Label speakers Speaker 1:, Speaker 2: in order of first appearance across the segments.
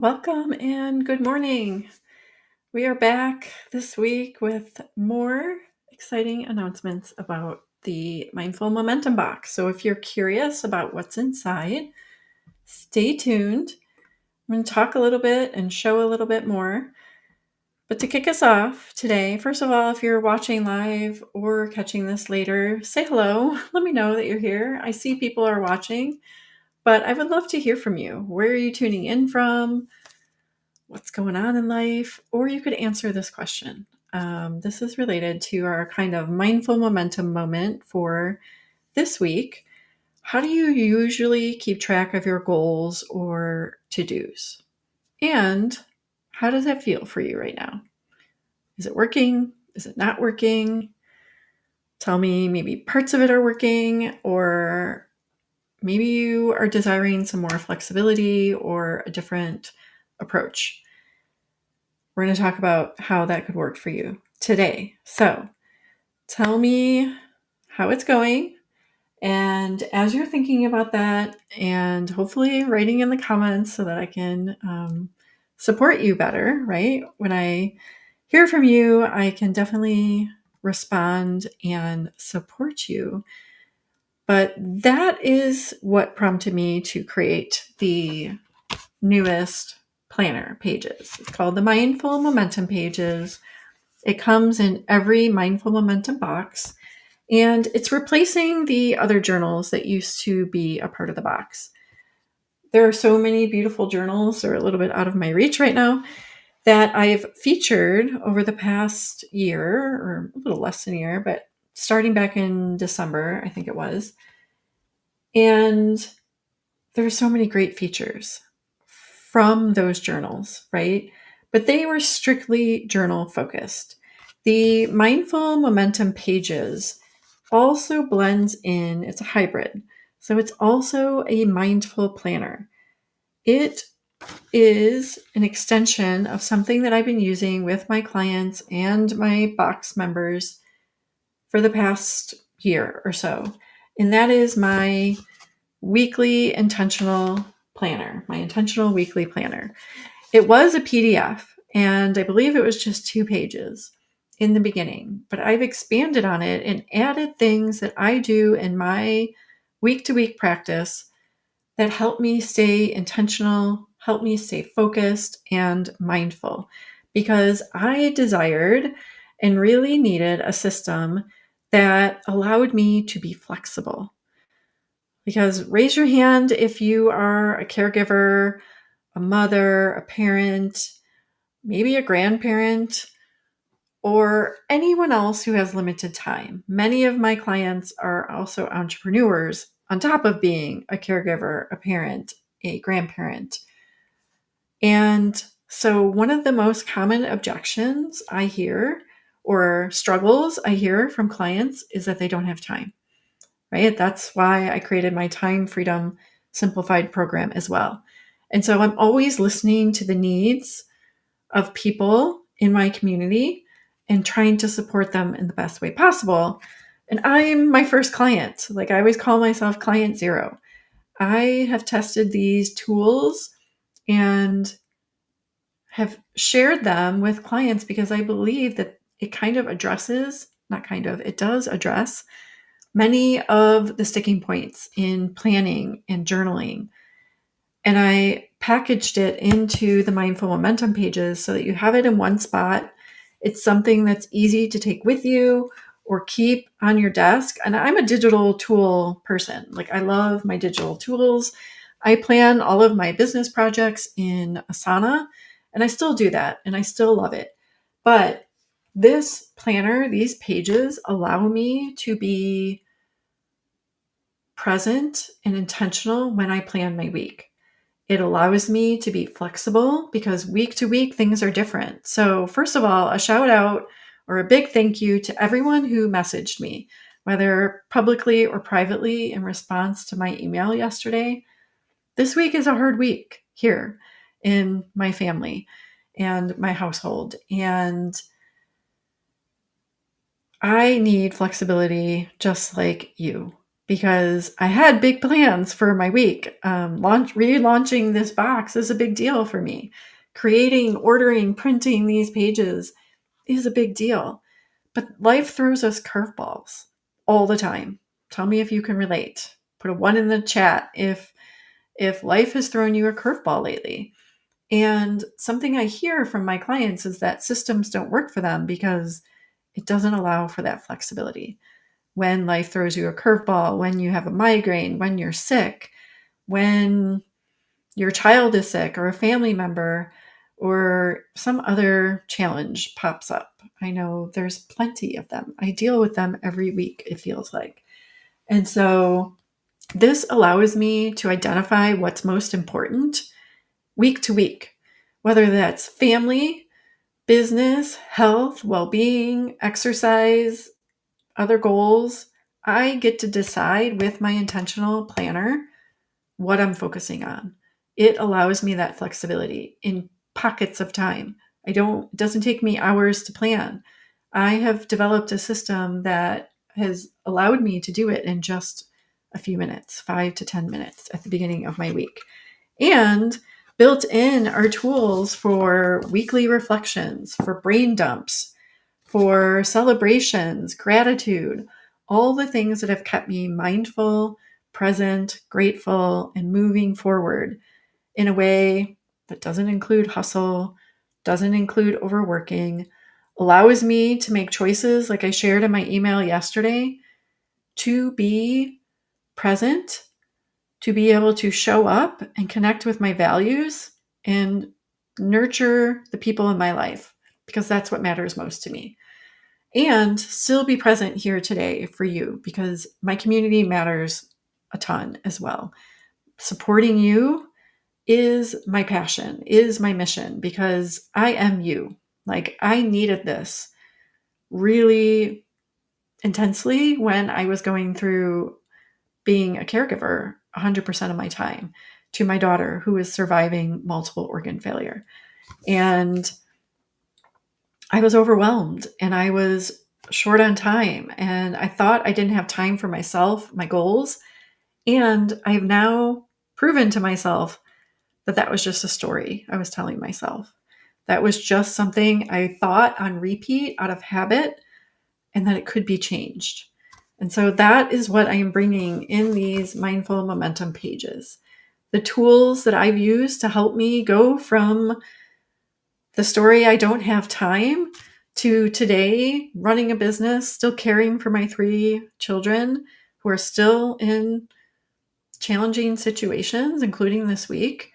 Speaker 1: Welcome and good morning. We are back this week with more exciting announcements about the Mindful Momentum Box. So, if you're curious about what's inside, stay tuned. I'm going to talk a little bit and show a little bit more. But to kick us off today, first of all, if you're watching live or catching this later, say hello. Let me know that you're here. I see people are watching, but I would love to hear from you. Where are you tuning in from? What's going on in life? Or you could answer this question. This is related to our kind of mindful momentum moment for this week. How do you usually keep track of your goals or to-dos? And how does that feel for you right now? Is it working? Is it not working? Tell me maybe parts of it are working, or maybe you are desiring some more flexibility or a different approach. We're going to talk about how that could work for you today. So tell me how it's going. And as you're thinking about that, and hopefully writing in the comments so that I can support you better, right? When I hear from you, I can definitely respond and support you. But that is what prompted me to create the newest planner pages. It's called the Mindful Momentum Pages. It comes in every Mindful Momentum box, and it's replacing the other journals that used to be a part of the box. There are so many beautiful journals, they're a little bit out of my reach right now, that I've featured over the past year, or a little less than a year, but starting back in December, I think it was. And there's so many great features from those journals, right? But they were strictly journal focused. The Mindful Momentum Pages also blends in, it's a hybrid. So it's also a mindful planner. It is an extension of something that I've been using with my clients and my box members for the past year or so. And that is my weekly intentional planner, my intentional weekly planner. It was a PDF, and I believe it was just 2 pages in the beginning, but I've expanded on it and added things that I do in my week-to-week practice that help me stay intentional, help me stay focused and mindful, because I desired and really needed a system that allowed me to be flexible. Because raise your hand if you are a caregiver, a mother, a parent, maybe a grandparent, or anyone else who has limited time. Many of my clients are also entrepreneurs on top of being a caregiver, a parent, a grandparent. And so one of the most common objections I hear, or struggles I hear from clients, is that they don't have time, right? That's why I created my Time Freedom Simplified program as well. And so I'm always listening to the needs of people in my community and trying to support them in the best way possible. And I'm my first client. Like, I always call myself client zero. I have tested these tools and have shared them with clients because I believe that it kind of addresses, not kind of, it does address many of the sticking points in planning and journaling. And I packaged it into the Mindful Momentum pages so that you have it in one spot. It's something that's easy to take with you or keep on your desk. And I'm a digital tool person. Like, I love my digital tools. I plan all of my business projects in Asana, and I still do that, and I still love it. But this planner, these pages allow me to be present and intentional when I plan my week. It allows me to be flexible because week to week things are different. So, first of all, a shout out or a big thank you to everyone who messaged me, whether publicly or privately, in response to my email yesterday. This week is a hard week here in my family and my household. And I need flexibility just like you, because I had big plans for my week. Relaunching this box is a big deal for me. Creating, ordering, printing these pages is a big deal. But life throws us curveballs all the time. Tell me if you can relate. Put a 1 in the chat if life has thrown you a curveball lately. And something I hear from my clients is that systems don't work for them because it doesn't allow for that flexibility. When life throws you a curveball, when you have a migraine, when you're sick, when your child is sick or a family member or some other challenge pops up. I know there's plenty of them. I deal with them every week, it feels like. And so this allows me to identify what's most important week to week, whether that's family, business, health, well being, exercise, other goals. I get to decide with my intentional planner what I'm focusing on. It allows me that flexibility in pockets of time. It doesn't take me hours to plan. I have developed a system that has allowed me to do it in just a few minutes, 5 to 10 minutes at the beginning of my week. And built in are tools for weekly reflections, for brain dumps, for celebrations, gratitude, all the things that have kept me mindful, present, grateful, and moving forward in a way that doesn't include hustle, doesn't include overworking, allows me to make choices like I shared in my email yesterday to be present, to be able to show up and connect with my values and nurture the people in my life because that's what matters most to me. And still be present here today for you because my community matters a ton as well. Supporting you is my passion, is my mission because I am you. Like I needed this really intensely when I was going through being a caregiver 100% of my time to my daughter who is surviving multiple organ failure. And I was overwhelmed and I was short on time and I thought I didn't have time for myself, my goals. And I have now proven to myself that that was just a story I was telling myself. That was just something I thought on repeat out of habit and that it could be changed. And so that is what I am bringing in these mindful momentum pages. The tools that I've used to help me go from the story I don't have time to today running a business, still caring for my 3 children who are still in challenging situations, including this week,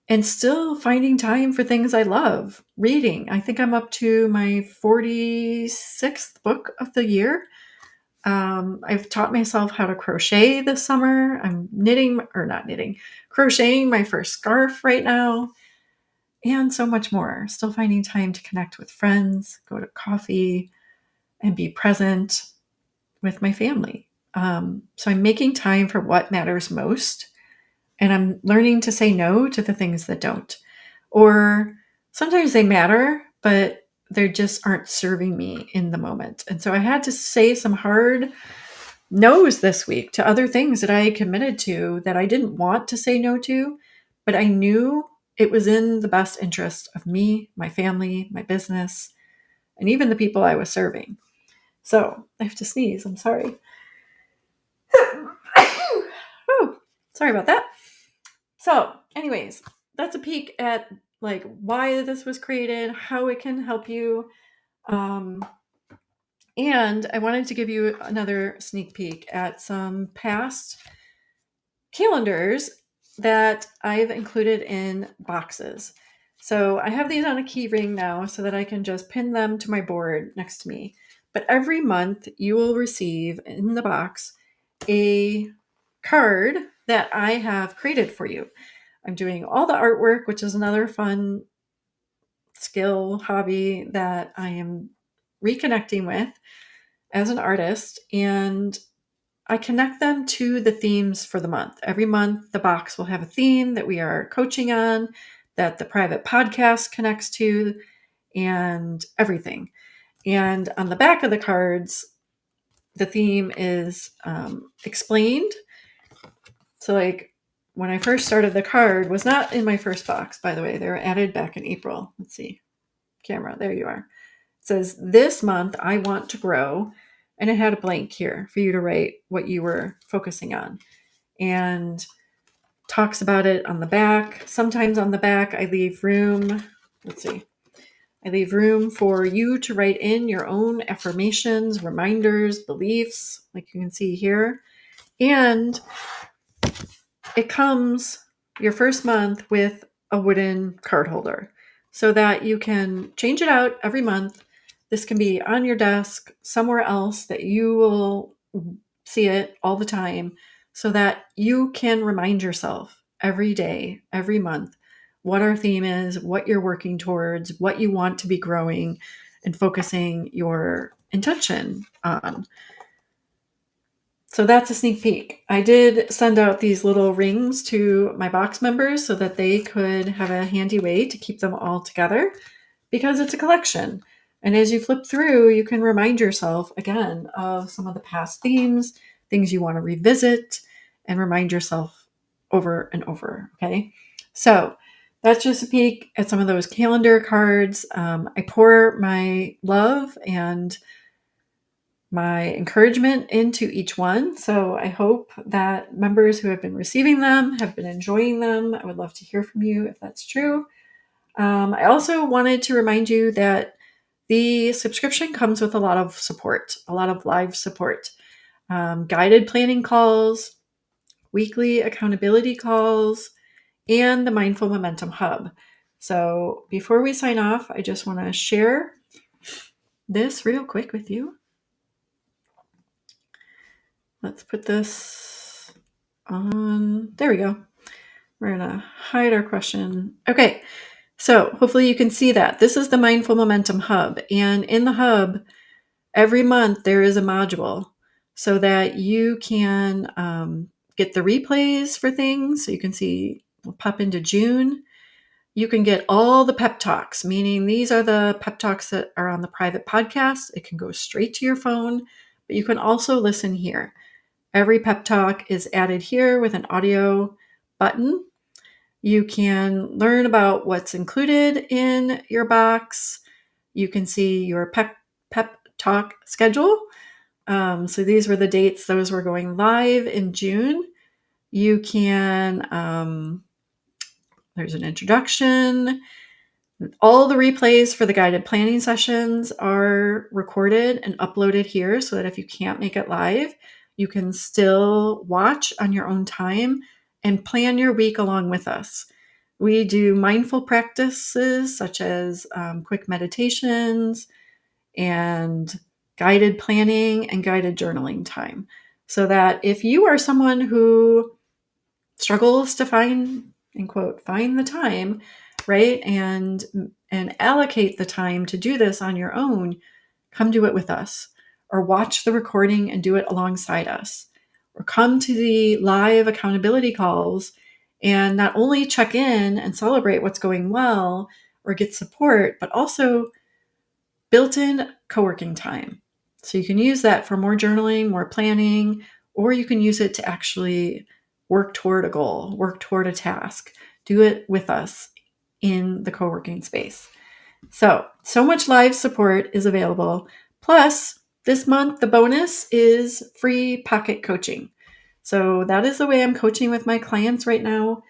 Speaker 1: and still finding time for things I love. Reading. I think I'm up to my 46th book of the year. I've taught myself how to crochet this summer. I'm crocheting my first scarf right now, and so much more. Still finding time to connect with friends, go to coffee, and be present with my family. So I'm making time for what matters most, and I'm learning to say no to the things that don't. Or sometimes they matter, but they just aren't serving me in the moment. And so I had to say some hard no's this week to other things that I committed to that I didn't want to say no to, but I knew it was in the best interest of me, my family, my business, and even the people I was serving. So I have to sneeze. I'm sorry. Oh, sorry about that. So, anyways, that's a peek at like why this was created, how it can help you. And I wanted to give you another sneak peek at some past calendars that I've included in boxes. So I have these on a key ring now so that I can just pin them to my board next to me. But every month you will receive in the box a card that I have created for you. I'm doing all the artwork, which is another fun skill, hobby that I am reconnecting with as an artist. And I connect them to the themes for the month. Every month, the box will have a theme that we are coaching on, that the private podcast connects to, and everything. And on the back of the cards, the theme is explained. So like when I first started, the card was not in my first box, by the way. They were added back in April. Let's see. Camera, there you are. It says, this month I want to grow. And it had a blank here for you to write what you were focusing on. And talks about it on the back. Sometimes on the back, I leave room. Let's see. I leave room for you to write in your own affirmations, reminders, beliefs, like you can see here. And it comes your first month with a wooden card holder so that you can change it out every month. This can be on your desk, somewhere else that you will see it all the time, so that you can remind yourself every day, every month, what our theme is, what you're working towards, what you want to be growing and focusing your intention on. So that's a sneak peek. I did send out these little rings to my box members so that they could have a handy way to keep them all together, because it's a collection. And as you flip through, you can remind yourself again of some of the past themes, things you want to revisit, and remind yourself over and over. Okay. So that's just a peek at some of those calendar cards. I pour my love and my encouragement into each one. So I hope that members who have been receiving them have been enjoying them. I would love to hear from you if that's true. I also wanted to remind you that the subscription comes with a lot of support, a lot of live support, guided planning calls, weekly accountability calls, and the Mindful Momentum Hub. So before we sign off, I just want to share this real quick with you. Let's put this on. There we go. We're going to hide our question. Okay. So hopefully you can see that. This is the Mindful Momentum Hub. And in the hub, every month there is a module so that you can get the replays for things. So you can see, we'll pop into June. You can get all the pep talks, meaning these are the pep talks that are on the private podcast. It can go straight to your phone, but you can also listen here. Every pep talk is added here with an audio button. You can learn about what's included in your box. You can see your pep talk schedule. So these were the dates. Those were going live in June. You can, there's an introduction. All the replays for the guided planning sessions are recorded and uploaded here so that if you can't make it live, you can still watch on your own time and plan your week along with us. We do mindful practices such as quick meditations and guided planning and guided journaling time, so that if you are someone who struggles to find, in quote, find the time, right, and allocate the time to do this on your own, come do it with us, or watch the recording and do it alongside us, or come to the live accountability calls and not only check in and celebrate what's going well or get support, but also built-in co-working time. So you can use that for more journaling, more planning, or you can use it to actually work toward a goal, work toward a task. Do it with us in the co-working space. So much live support is available. Plus, this month, the bonus is free pocket coaching. So that is the way I'm coaching with my clients right now.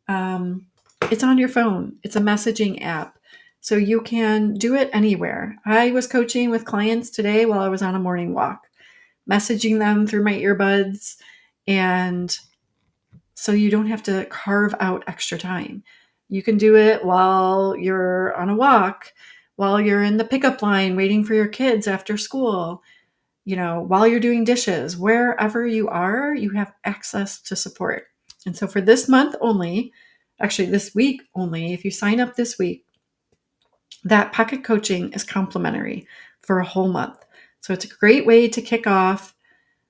Speaker 1: It's on your phone. It's a messaging app. So you can do it anywhere. I was coaching with clients today while I was on a morning walk, messaging them through my earbuds. And so you don't have to carve out extra time. You can do it while you're on a walk, while you're in the pickup line waiting for your kids after school, while you're doing dishes, wherever you are, you have access to support. And so for this month only, actually this week only, if you sign up this week, that pocket coaching is complimentary for a whole month. So it's a great way to kick off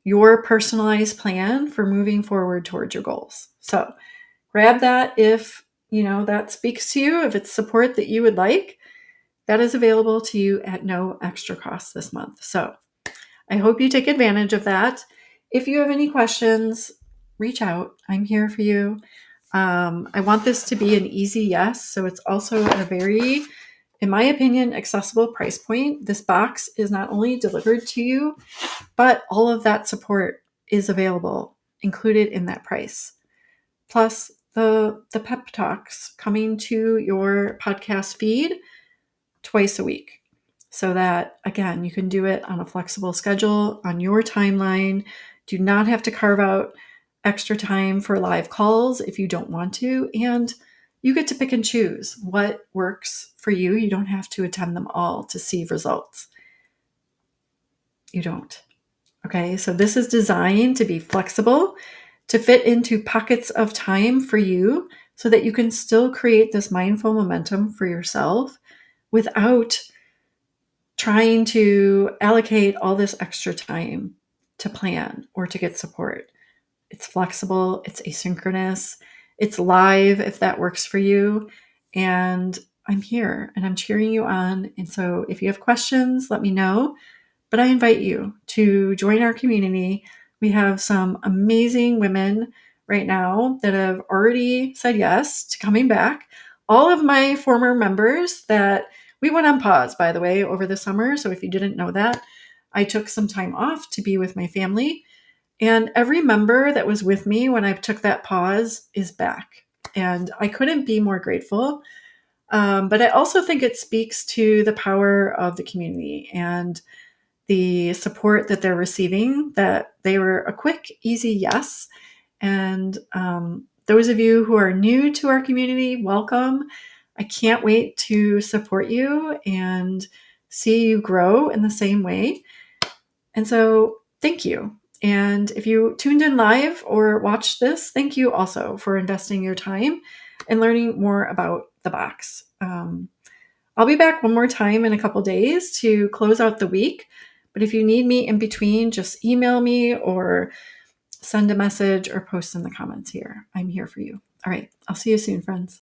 Speaker 1: your personalized plan for moving forward towards your goals. So grab that if, that speaks to you, if it's support that you would like. That is available to you at no extra cost this month. So I hope you take advantage of that. If you have any questions, reach out. I'm here for you. I want this to be an easy yes. So it's also at a very, in my opinion, accessible price point. This box is not only delivered to you, but all of that support is available, included in that price. Plus the pep talks coming to your podcast feed twice a week. So that, again, you can do it on a flexible schedule on your timeline. Do not have to carve out extra time for live calls if you don't want to. And you get to pick and choose what works for you. You don't have to attend them all to see results. You don't. Okay, so this is designed to be flexible, to fit into pockets of time for you so that you can still create this mindful momentum for yourself without trying to allocate all this extra time to plan or to get support. It's flexible, it's asynchronous, it's live if that works for you. And I'm here and I'm cheering you on. And so if you have questions, let me know. But I invite you to join our community. We have some amazing women right now that have already said yes to coming back. All of my former members that we went on pause, by the way, over the summer. So if you didn't know that, I took some time off to be with my family. And every member that was with me when I took that pause is back. And I couldn't be more grateful. But I also think it speaks to the power of the community and the support that they're receiving, that they were a quick, easy yes. And those of you who are new to our community, welcome. I can't wait to support you and see you grow in the same way. And so thank you. And if you tuned in live or watched this, thank you also for investing your time and learning more about the box. I'll be back one more time in a couple days to close out the week. But if you need me in between, just email me or send a message or post in the comments here. I'm here for you. All right. I'll see you soon, friends.